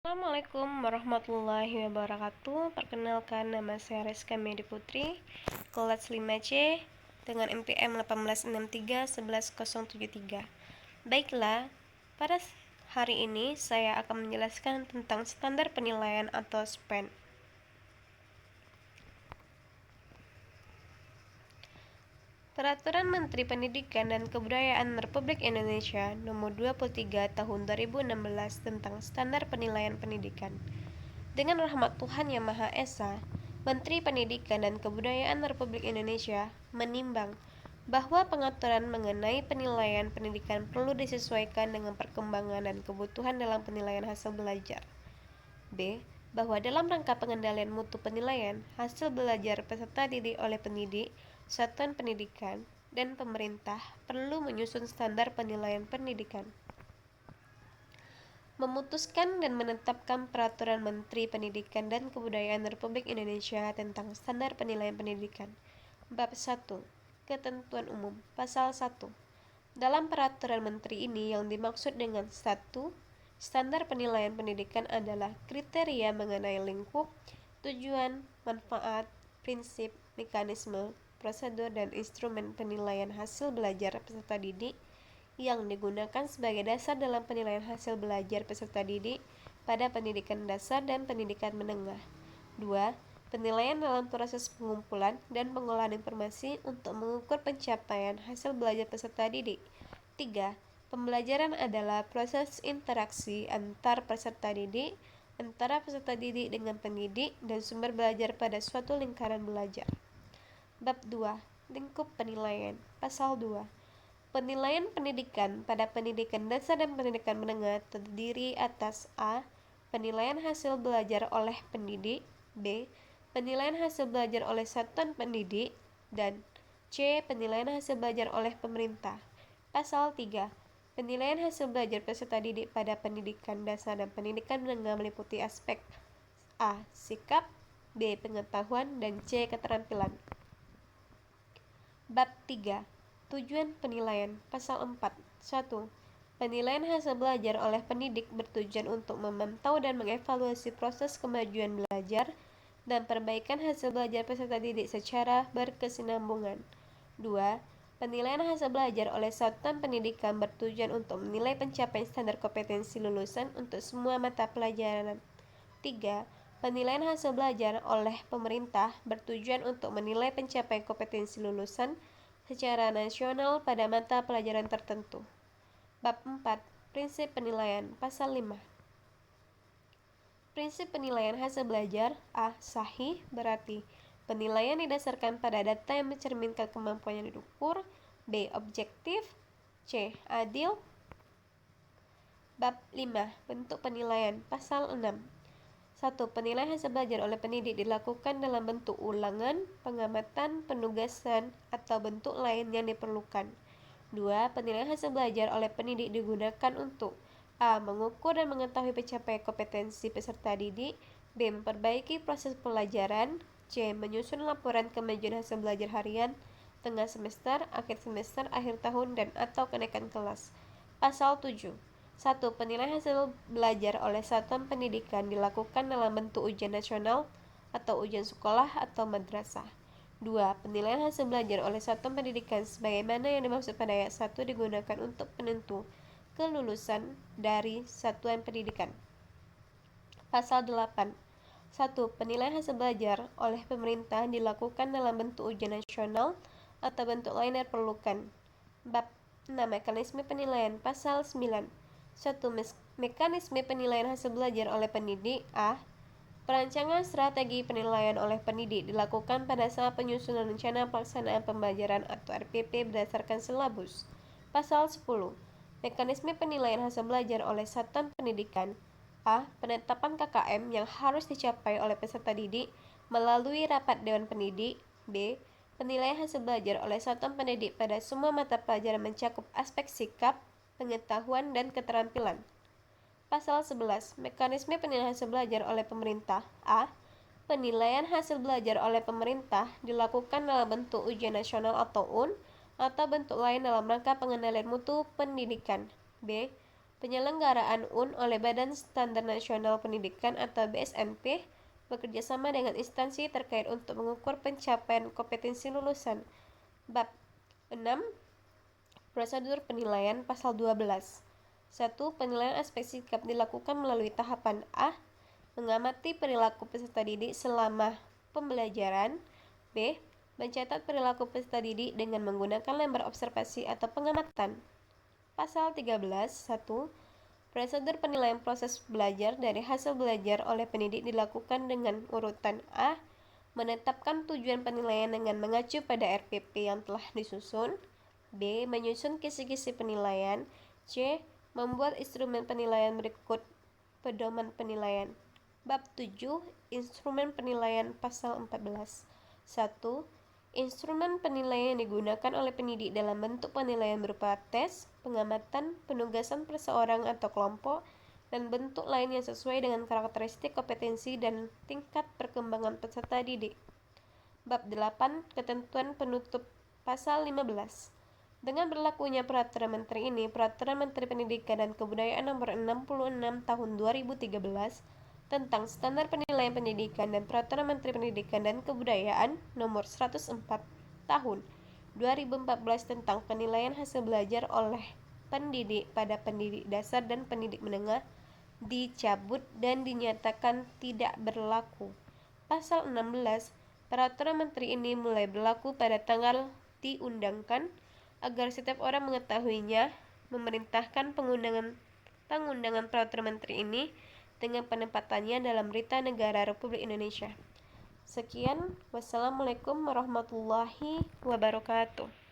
Assalamualaikum warahmatullahi wabarakatuh. Perkenalkan, nama saya Rizka Medi Putri, kelas 5C dengan MPM 1863-11073. Baiklah, pada hari ini saya akan menjelaskan tentang standar penilaian atau SPEN. Peraturan Menteri Pendidikan dan Kebudayaan Republik Indonesia Nomor 23 Tahun 2016 tentang Standar Penilaian Pendidikan. Dengan rahmat Tuhan Yang Maha Esa, Menteri Pendidikan dan Kebudayaan Republik Indonesia menimbang bahwa pengaturan mengenai penilaian pendidikan perlu disesuaikan dengan perkembangan dan kebutuhan dalam penilaian hasil belajar. B. Bahwa dalam rangka pengendalian mutu penilaian hasil belajar peserta didik oleh pendidik, satuan pendidikan, dan pemerintah perlu menyusun standar penilaian pendidikan. Memutuskan dan menetapkan Peraturan Menteri Pendidikan dan Kebudayaan Republik Indonesia tentang Standar Penilaian Pendidikan. Bab 1. Ketentuan Umum. Pasal 1. Dalam Peraturan Menteri ini yang dimaksud dengan 1. Standar penilaian pendidikan adalah kriteria mengenai lingkup, tujuan, manfaat, prinsip, mekanisme, prosedur, dan instrumen penilaian hasil belajar peserta didik yang digunakan sebagai dasar dalam penilaian hasil belajar peserta didik pada pendidikan dasar dan pendidikan menengah. 2. Penilaian dalam proses pengumpulan dan pengolahan informasi untuk mengukur pencapaian hasil belajar peserta didik. 3. Pembelajaran adalah proses interaksi antar peserta didik, antara peserta didik dengan pendidik, dan sumber belajar pada suatu lingkaran belajar. Bab 2. Lingkup penilaian. Pasal 2. Penilaian pendidikan pada pendidikan dasar dan pendidikan menengah terdiri atas A. Penilaian hasil belajar oleh pendidik, B. Penilaian hasil belajar oleh satuan pendidik, dan C. Penilaian hasil belajar oleh pemerintah. Pasal 3. Penilaian hasil belajar peserta didik pada pendidikan dasar dan pendidikan menengah meliputi aspek A. Sikap, B. Pengetahuan, dan C. Keterampilan. Bab 3. Tujuan penilaian. Pasal 4. 1. Penilaian hasil belajar oleh pendidik bertujuan untuk memantau dan mengevaluasi proses kemajuan belajar dan perbaikan hasil belajar peserta didik secara berkesinambungan. 2. Penilaian hasil belajar oleh satuan pendidikan bertujuan untuk menilai pencapaian standar kompetensi lulusan untuk semua mata pelajaran. 3. Penilaian hasil belajar oleh pemerintah bertujuan untuk menilai pencapaian kompetensi lulusan secara nasional pada mata pelajaran tertentu. Bab 4. Prinsip penilaian. Pasal 5. Prinsip penilaian hasil belajar. A. Sahih berarti penilaian didasarkan pada data yang mencerminkan kemampuan yang diukur. B. Objektif. C. Adil. Bab 5. Bentuk penilaian. Pasal 6. 1. Penilaian hasil belajar oleh pendidik dilakukan dalam bentuk ulangan, pengamatan, penugasan, atau bentuk lain yang diperlukan. 2. Penilaian hasil belajar oleh pendidik digunakan untuk A. Mengukur dan mengetahui pencapaian kompetensi peserta didik. B. Memperbaiki proses pelajaran. C. Menyusun laporan kemajuan hasil belajar harian, tengah semester, akhir tahun, dan atau kenaikan kelas. Pasal 7. 1. Penilaian hasil belajar oleh satuan pendidikan dilakukan dalam bentuk ujian nasional atau ujian sekolah atau madrasah. 2. Penilaian hasil belajar oleh satuan pendidikan sebagaimana yang dimaksud pada ayat 1 digunakan untuk penentu kelulusan dari satuan pendidikan. Pasal 8. 1. Penilaian hasil belajar oleh pemerintah dilakukan dalam bentuk ujian nasional atau bentuk lain yang diperlukan. Bab 6. Mekanisme penilaian. Pasal 9. 1. Mekanisme penilaian hasil belajar oleh pendidik. A. Perancangan strategi penilaian oleh pendidik dilakukan pada saat penyusunan rencana pelaksanaan pembelajaran atau RPP berdasarkan silabus. Pasal 10. Mekanisme penilaian hasil belajar oleh satuan pendidikan. A. Penetapan KKM yang harus dicapai oleh peserta didik melalui rapat dewan pendidik. B. Penilaian hasil belajar oleh satuan pendidik pada semua mata pelajaran mencakup aspek sikap, pengetahuan, dan keterampilan. Pasal 11. Mekanisme penilaian hasil belajar oleh pemerintah. A. Penilaian hasil belajar oleh pemerintah dilakukan dalam bentuk ujian nasional atau UN atau bentuk lain dalam rangka pengendalian mutu pendidikan. B. Penyelenggaraan UN oleh Badan Standar Nasional Pendidikan atau BSNP bekerja sama dengan instansi terkait untuk mengukur pencapaian kompetensi lulusan. Bab 6. Prosedur penilaian pasal 12. 1. Penilaian aspek sikap dilakukan melalui tahapan A. Mengamati perilaku peserta didik selama pembelajaran. B. Mencatat perilaku peserta didik dengan menggunakan lembar observasi atau pengamatan. Pasal 13. 1. Prosedur penilaian proses belajar dari hasil belajar oleh pendidik dilakukan dengan urutan A. Menetapkan tujuan penilaian dengan mengacu pada RPP yang telah disusun. B. Menyusun kisi-kisi penilaian. C. Membuat instrumen penilaian berikut pedoman penilaian. Bab 7. Instrumen penilaian pasal 14. 1. Instrumen penilaian yang digunakan oleh pendidik dalam bentuk penilaian berupa tes, pengamatan, penugasan perseorang atau kelompok, dan bentuk lain yang sesuai dengan karakteristik kompetensi dan tingkat perkembangan peserta didik. Bab 8. Ketentuan penutup pasal 15. Dengan berlakunya Peraturan Menteri ini, Peraturan Menteri Pendidikan dan Kebudayaan Nomor 66 Tahun 2013 tentang Standar Penilaian Pendidikan dan Peraturan Menteri Pendidikan dan Kebudayaan Nomor 104 Tahun 2014 tentang penilaian hasil belajar oleh pendidik pada pendidik dasar dan pendidik menengah dicabut dan dinyatakan tidak berlaku. Pasal 16. Peraturan Menteri ini mulai berlaku pada tanggal diundangkan. Agar setiap orang mengetahuinya, memerintahkan pengundangan Peraturan Menteri ini dengan penempatannya dalam Berita Negara Republik Indonesia. Sekian, wassalamualaikum warahmatullahi wabarakatuh.